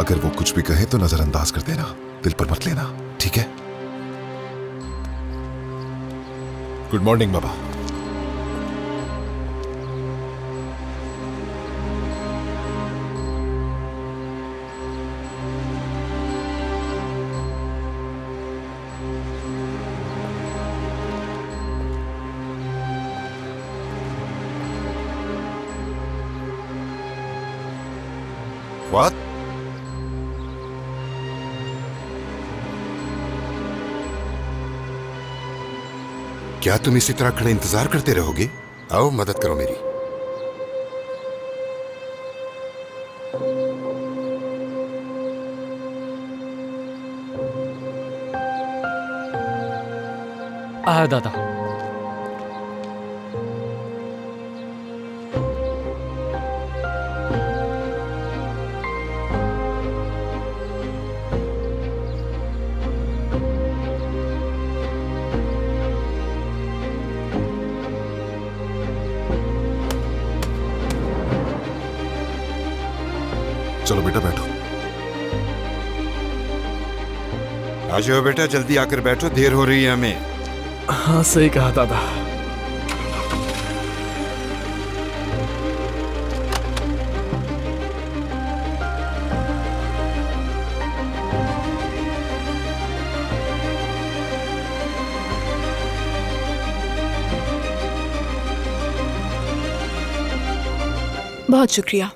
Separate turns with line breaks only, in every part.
अगर वो कुछ भी कहे तो नजरअंदाज कर देना, दिल पर मत लेना, ठीक है? Good morning Baba. What?
क्या तुम इसी तरह खड़े इंतजार करते रहोगे? आओ मदद करो मेरी।
दादा।
चलो बेटा बैठो।
आ जाओ बेटा, जल्दी आकर बैठो, देर हो रही है हमें।
हाँ सही कहा दादा।
बहुत शुक्रिया।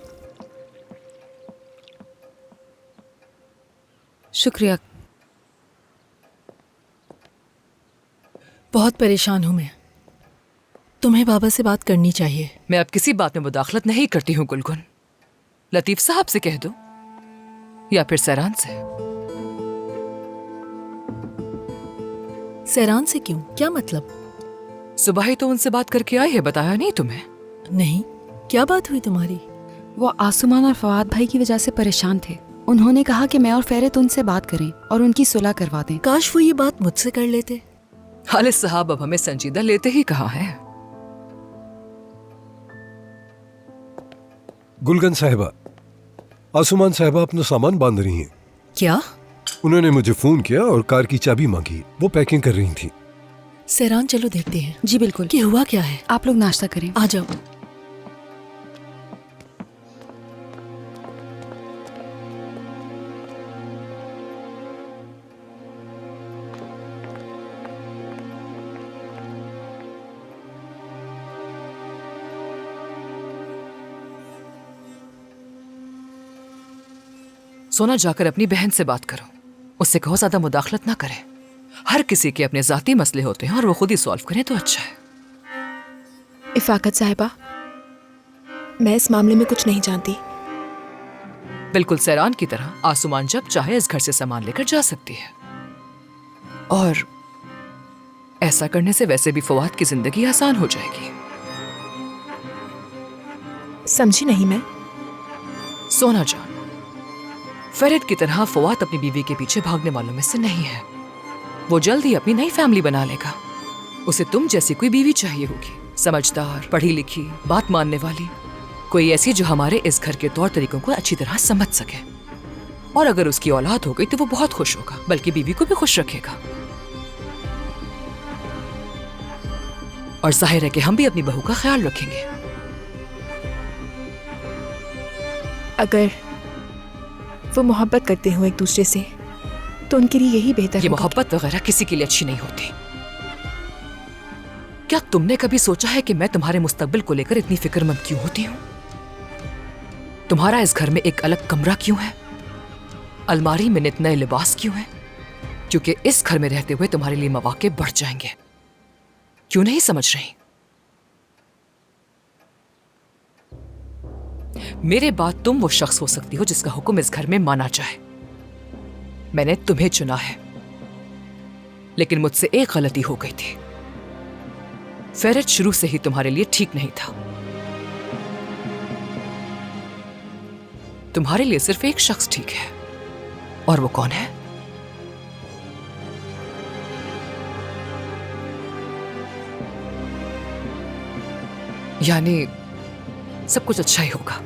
शुक्रिया। बहुत परेशान हूं मैं। तुम्हें बाबा से बात करनी चाहिए।
मैं अब किसी बात में मुदाखलत नहीं करती हूँ गुलगुन। लतीफ साहब से कह दो या फिर सैरान से।
सैरान से क्यों? क्या मतलब?
सुबह ही तो उनसे बात करके आई है, बताया नहीं तुम्हें?
नहीं, क्या बात हुई तुम्हारी?
वो आसुमान और फवाद भाई की वजह से परेशान थे। उन्होंने कहा कि मैं और फेरत उनसे बात करें और उनकी सुलह करवा दें।
काश वो ये बात मुझसे कर लेते।
खालिद साहब अब हमें संजीदा लेते ही कहाँ हैं।
गुलगन साहिबा, आसुमान साहिबा अपना सामान बांध रही हैं।
क्या?
उन्होंने मुझे फोन किया और कार की चाबी मांगी। वो पैकिंग कर रही थी।
सैरान चलो देखते हैं।
जी बिल्कुल।
कि हुआ क्या है?
आप लोग नाश्ता करें।
आ जाओ।
सोना, जाकर अपनी बहन से बात करो, उससे कहो ज्यादा मुदाखलत ना करे। हर किसी के अपने जाती मसले होते हैं और वो खुद ही सॉल्व करें तो अच्छा है।
इफाकत साहिबा, मैं इस मामले में कुछ नहीं जानती।
बिल्कुल सैरान की तरह आसुमान जब चाहे इस घर से सामान लेकर जा सकती है। और ऐसा करने से वैसे भी फवाद की जिंदगी आसान हो जाएगी।
समझी नहीं मैं।
सोना जान, फरीद की तरह फवाद अपनी बीवी के पीछे भागने वालों में से नहीं है। वो जल्द ही अपनी नई फैमिली बना लेगा। उसे तुम जैसी कोई बीवी चाहिए होगी, समझदार, पढ़ी लिखी, बात मानने वाली, कोई ऐसी जो हमारे इस घर के तौर तरीकों को अच्छी तरह समझ सके। और अगर उसकी औलाद हो गई तो वो बहुत खुश होगा, बल्कि बीवी को भी खुश रखेगा। और जाहिर है कि हम भी अपनी बहू का ख्याल रखेंगे।
अगर वो मोहब्बत करते हो एक दूसरे से तो उनके लिए यही बेहतर
ये
होगा।
मोहब्बत वगैरह किसी के लिए अच्छी नहीं होती। क्या तुमने कभी सोचा है कि मैं तुम्हारे मुस्तकबिल को लेकर इतनी फिक्रमंद क्यों होती हूं? तुम्हारा इस घर में एक अलग कमरा क्यों है? अलमारी में नित नए लिबास क्यों है? क्योंकि इस घर में रहते हुए तुम्हारे लिए मौके बढ़ जाएंगे। क्यों नहीं समझ रही? मेरे बाद तुम वो शख्स हो सकती हो जिसका हुक्म इस घर में माना जाए। मैंने तुम्हें चुना है, लेकिन मुझसे एक गलती हो गई थी। फेरत शुरू से ही तुम्हारे लिए ठीक नहीं था। तुम्हारे लिए सिर्फ एक शख्स ठीक है, और वो कौन है? यानी सब कुछ अच्छा ही होगा।